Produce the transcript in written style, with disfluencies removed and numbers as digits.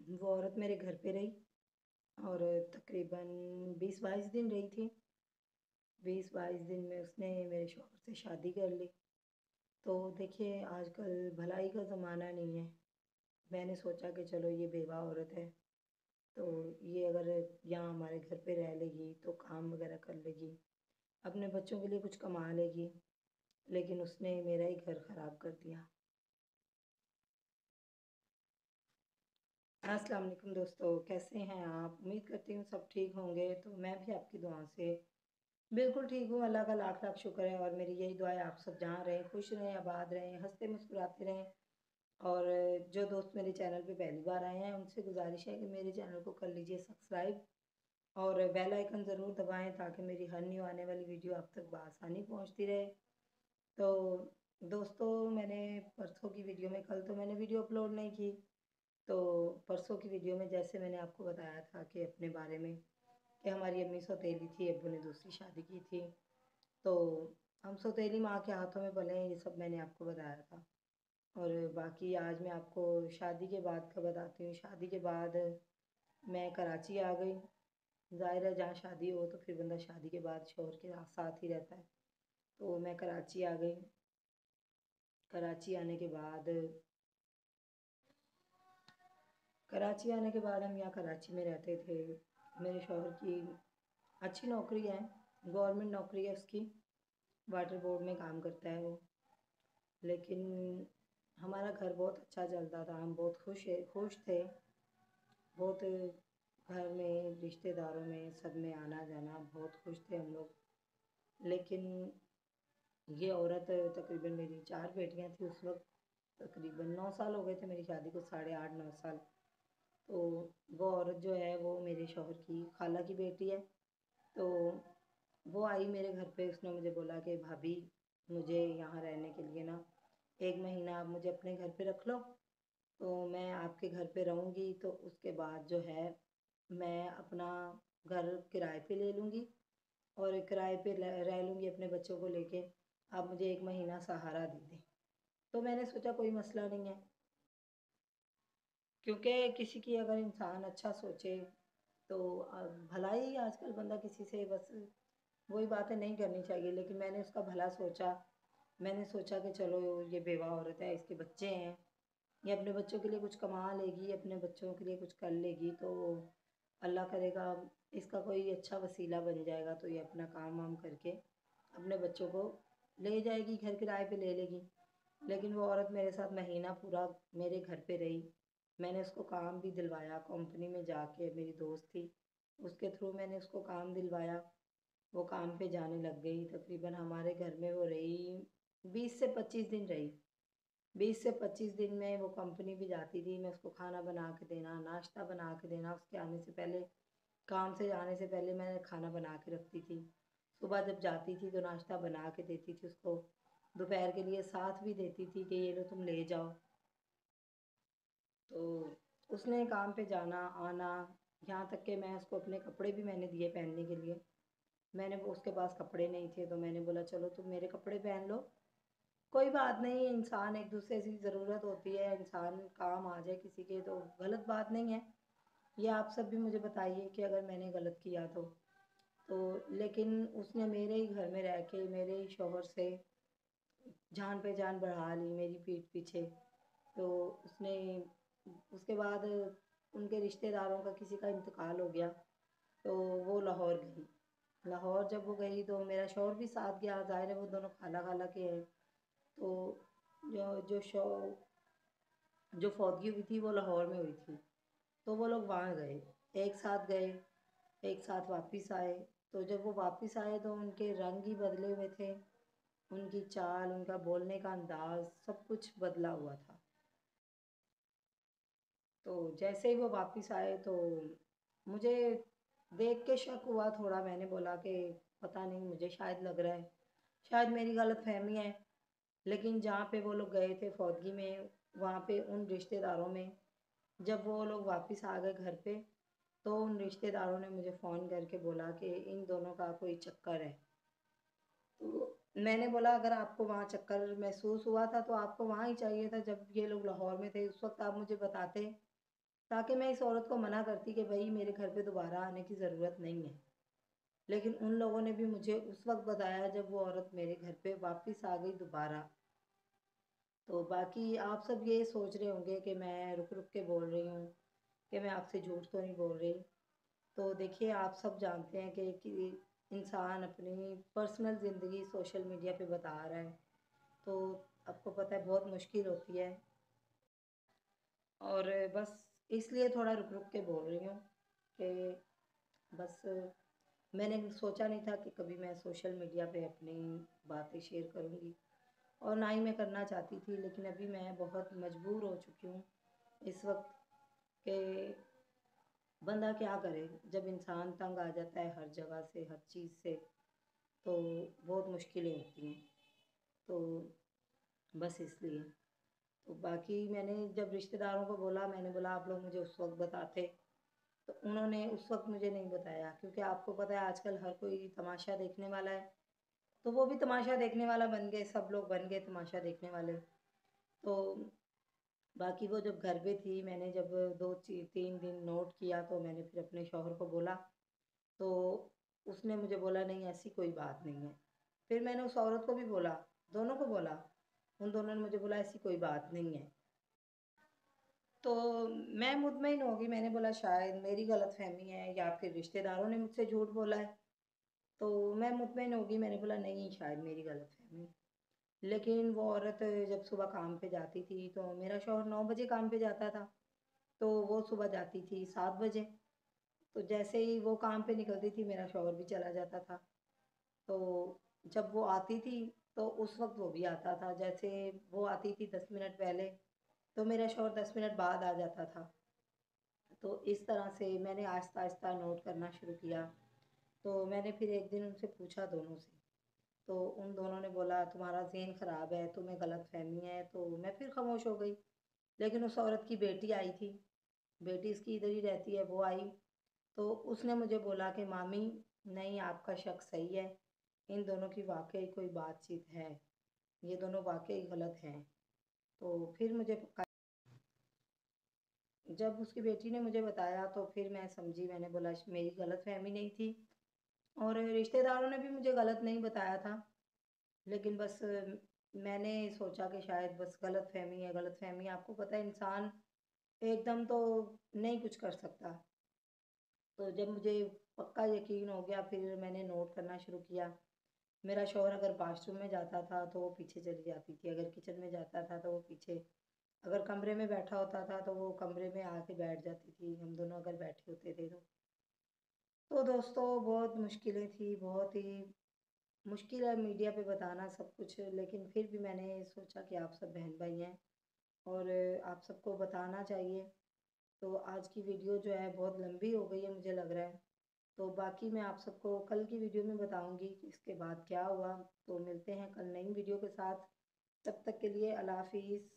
वो औरत मेरे घर पे रही और तकरीबन 20-22 दिन रही थी। 20-22 दिन में उसने मेरे शौहर से शादी कर ली। तो देखिए आजकल भलाई का ज़माना नहीं है। मैंने सोचा कि चलो ये बेवा औरत है, तो ये अगर यहाँ हमारे घर पे रह लेगी तो काम वगैरह कर लेगी, अपने बच्चों के लिए कुछ कमा लेगी। लेकिन उसने मेरा ही घर ख़राब कर दिया। अस्सलाम वालेकुम दोस्तों, कैसे हैं आप? उम्मीद करती हूँ सब ठीक होंगे। तो मैं भी आपकी दुआ से बिल्कुल ठीक हूँ। अल्लाह का लाख लाख शुक्र है और मेरी यही दुआ है आप सब जहाँ रहें, खुश रहें, आबाद रहें, हंसते मुस्कुराते रहें। और जो दोस्त मेरे चैनल पे पहली बार आए हैं उनसे गुजारिश है कि मेरे चैनल को कर लीजिए सब्सक्राइब और बेल आइकन ज़रूर दबाएं ताकि मेरी हर न्यू आने वाली वीडियो आप तक बआसानी पहुंचती रहे। तो दोस्तों, मैंने परसों की वीडियो में, कल तो मैंने वीडियो अपलोड नहीं की, तो परसों की वीडियो में जैसे मैंने आपको बताया था कि अपने बारे में कि हमारी अम्मी सौतेली थी, अब्बू ने दूसरी शादी की थी, तो हम सौतेली माँ के हाथों में पले हैं, ये सब मैंने आपको बताया था। और बाकी आज मैं आपको शादी के बाद का बताती हूँ। शादी के बाद मैं कराची आ गई। ज़ाहिर है जहाँ शादी हो तो फिर बंदा शादी के बाद शौहर के साथ ही रहता है। तो मैं कराची आ गई। कराची आने के बाद कराची आने के बाद हम यहाँ कराची में रहते थे। मेरे शौहर की अच्छी नौकरी है, गवर्नमेंट नौकरी है उसकी, वाटर बोर्ड में काम करता है वो। लेकिन हमारा घर बहुत अच्छा चलता था, हम बहुत खुश थे। बहुत घर में, रिश्तेदारों में, सब में आना जाना, बहुत खुश थे हम लोग। लेकिन ये औरत, तकरीबन मेरी 4 बेटियां थी उस वक्त, तकरीबन 9 साल हो गए थे मेरी शादी को, 8.5-9 साल। तो वो औरत जो है वो मेरे शौहर की खाला की बेटी है। तो वो आई मेरे घर पे, उसने मुझे बोला कि भाभी मुझे यहाँ रहने के लिए ना 1 महीना आप मुझे अपने घर पे रख लो, तो मैं आपके घर पे रहूँगी, तो उसके बाद जो है मैं अपना घर किराए पे ले लूँगी और किराए पे रह लूँगी अपने बच्चों को लेके। आप मुझे 1 महीना सहारा दे दें। तो मैंने सोचा कोई मसला नहीं है, क्योंकि किसी की अगर इंसान अच्छा सोचे तो भला ही, आजकल बंदा किसी से बस वही बातें नहीं करनी चाहिए। लेकिन मैंने उसका भला सोचा। मैंने सोचा कि चलो ये बेवा औरत है, इसके बच्चे हैं, ये अपने बच्चों के लिए कुछ कमा लेगी, अपने बच्चों के लिए कुछ कर लेगी, तो अल्लाह करेगा इसका कोई अच्छा वसीला बन जाएगा, तो ये अपना काम वाम करके अपने बच्चों को ले जाएगी, घर किराए पे ले लेगी। लेकिन वो औरत मेरे साथ महीना पूरा मेरे घर पे रही। मैंने उसको काम भी दिलवाया, कंपनी में जाके, मेरी दोस्त थी उसके थ्रू मैंने उसको काम दिलवाया। वो काम पे जाने लग गई। तकरीबन हमारे घर में वो रही 20 से 25 दिन रही। 20 से 25 दिन में वो कंपनी भी जाती थी, मैं उसको खाना बना के देना, नाश्ता बना के देना, उसके आने से पहले, काम से जाने से पहले मैं खाना बना के रखती थी। सुबह जब जाती थी तो नाश्ता बना के देती थी उसको, दोपहर के लिए साथ भी देती थी कि ये लो तुम ले जाओ। तो उसने काम पे जाना आना, यहाँ तक कि मैं उसको अपने कपड़े भी मैंने दिए पहनने के लिए। मैंने वो, उसके पास कपड़े नहीं थे तो मैंने बोला चलो तुम मेरे कपड़े पहन लो, कोई बात नहीं, इंसान एक दूसरे की ज़रूरत होती है, इंसान काम आ जाए किसी के तो गलत बात नहीं है। ये आप सब भी मुझे बताइए कि अगर मैंने गलत किया तो लेकिन उसने मेरे ही घर में रह के मेरे ही शौहर से जान पे जान बढ़ा ली मेरी पीठ पीछे। तो उसने, उसके बाद उनके रिश्तेदारों का किसी का इंतकाल हो गया, तो वो लाहौर गई। लाहौर जब वो गई तो मेरा शौहर भी साथ गया, ज़ाहिर है वो दोनों खाला खाला के हैं। तो जो जो शो जो फौतगी हुई थी वो लाहौर में हुई थी, तो वो लोग वहाँ गए, एक साथ गए, एक साथ वापस आए। तो जब वो वापस आए तो उनके रंग ही बदले हुए थे, उनकी चाल, उनका बोलने का अंदाज, सब कुछ बदला हुआ था। तो जैसे ही वो वापस आए तो मुझे देख के शक हुआ थोड़ा। मैंने बोला कि पता नहीं, मुझे शायद लग रहा है, शायद मेरी गलत फहमी है। लेकिन जहाँ पे वो लोग गए थे फौतगी में, वहाँ पे उन रिश्तेदारों में, जब वो लोग वापस आ गए घर पे, तो उन रिश्तेदारों ने मुझे फ़ोन करके बोला कि इन दोनों का कोई चक्कर है। तो मैंने बोला अगर आपको वहाँ चक्कर महसूस हुआ था तो आपको वहाँ ही चाहिए था, जब ये लोग लाहौर में थे उस वक्त आप मुझे बताते ताकि मैं इस औरत को मना करती कि भाई मेरे घर पे दोबारा आने की ज़रूरत नहीं है। लेकिन उन लोगों ने भी मुझे उस वक्त बताया जब वो औरत मेरे घर पे वापस आ गई दोबारा। तो बाकी आप सब ये सोच रहे होंगे कि मैं रुक रुक के बोल रही हूँ, कि मैं आपसे झूठ तो नहीं बोल रही। तो देखिए, आप सब जानते हैं कि इंसान अपनी पर्सनल ज़िंदगी सोशल मीडिया पे बता रहा है, तो आपको पता है बहुत मुश्किल होती है। और बस इसलिए थोड़ा रुक रुक के बोल रही हूँ कि बस मैंने सोचा नहीं था कि कभी मैं सोशल मीडिया पे अपनी बातें शेयर करूँगी, और ना ही मैं करना चाहती थी, लेकिन अभी मैं बहुत मजबूर हो चुकी हूँ इस वक्त कि बंदा क्या करे। जब इंसान तंग आ जाता है हर जगह से, हर चीज़ से, तो बहुत मुश्किलें होती हैं। तो बस इसलिए तो बाकी मैंने जब रिश्तेदारों को बोला, मैंने बोला आप लोग मुझे उस वक्त बताते, तो उन्होंने उस वक्त मुझे नहीं बताया, क्योंकि आपको पता है आजकल हर कोई तमाशा देखने वाला है। तो वो भी तमाशा देखने वाला बन गए, सब लोग बन गए तमाशा देखने वाले। तो बाकी वो जब घर पे थी, मैंने जब 2-3 दिन नोट किया, तो मैंने फिर अपने शौहर को बोला, तो उसने मुझे बोला नहीं ऐसी कोई बात नहीं है। फिर मैंने उस औरत को भी बोला, दोनों को बोला, उन दोनों ने मुझे बोला ऐसी कोई बात नहीं है। तो मैं मुतमईन हो गई, मैंने बोला शायद मेरी गलतफहमी है या फिर रिश्तेदारों ने मुझसे झूठ बोला है। तो मैं मुतमईन हो गई, मैंने बोला नहीं शायद मेरी गलतफहमी है। लेकिन वो औरत जब सुबह काम पे जाती थी, तो मेरा शौहर 9 बजे काम पे जाता था, तो वो सुबह जाती थी 7 बजे। तो जैसे ही वो काम पे निकलती थी, मेरा शौहर भी चला जाता था। तो जब वो आती थी, तो उस वक्त वो भी आता था। जैसे वो आती थी 10 मिनट पहले, तो मेरा शौहर 10 मिनट बाद आ जाता था। तो इस तरह से मैंने आहिस्ता आहिस्ता नोट करना शुरू किया। तो मैंने फिर एक दिन उनसे पूछा दोनों से, तो उन दोनों ने बोला तुम्हारा ज़हन ख़राब है, तुम्हें गलतफहमी है। तो मैं फिर खामोश हो गई। लेकिन उस औरत की बेटी आई थी, बेटी इसकी इधर ही रहती है, वो आई। तो उसने मुझे बोला कि मामी, नहीं आपका शक सही है, इन दोनों की वाकई कोई बातचीत है, ये दोनों वाकई गलत हैं। तो फिर मुझे जब उसकी बेटी ने मुझे बताया, तो फिर मैं समझी, मैंने बोला मेरी गलतफहमी नहीं थी, और रिश्तेदारों ने भी मुझे गलत नहीं बताया था। लेकिन बस मैंने सोचा कि शायद बस गलतफहमी है। गलतफहमी आपको पता है, इंसान एकदम तो नहीं कुछ कर सकता। तो जब मुझे पक्का यकीन हो गया, फिर मैंने नोट करना शुरू किया। मेरा शौहर अगर वॉशरूम में जाता था, तो वो पीछे चली जाती थी, अगर किचन में जाता था तो वो पीछे, अगर कमरे में बैठा होता था तो वो कमरे में आके बैठ जाती थी, हम दोनों अगर बैठे होते थे तो दोस्तों बहुत मुश्किलें थी, बहुत ही मुश्किल है मीडिया पे बताना सब कुछ। लेकिन फिर भी मैंने सोचा कि आप सब बहन भाई हैं, और आप सबको बताना चाहिए। तो आज की वीडियो जो है बहुत लंबी हो गई है मुझे लग रहा है। तो बाकी मैं आप सबको कल की वीडियो में बताऊंगी कि इसके बाद क्या हुआ। तो मिलते हैं कल नई वीडियो के साथ, तब तक के लिए अल्लाह हाफिज़।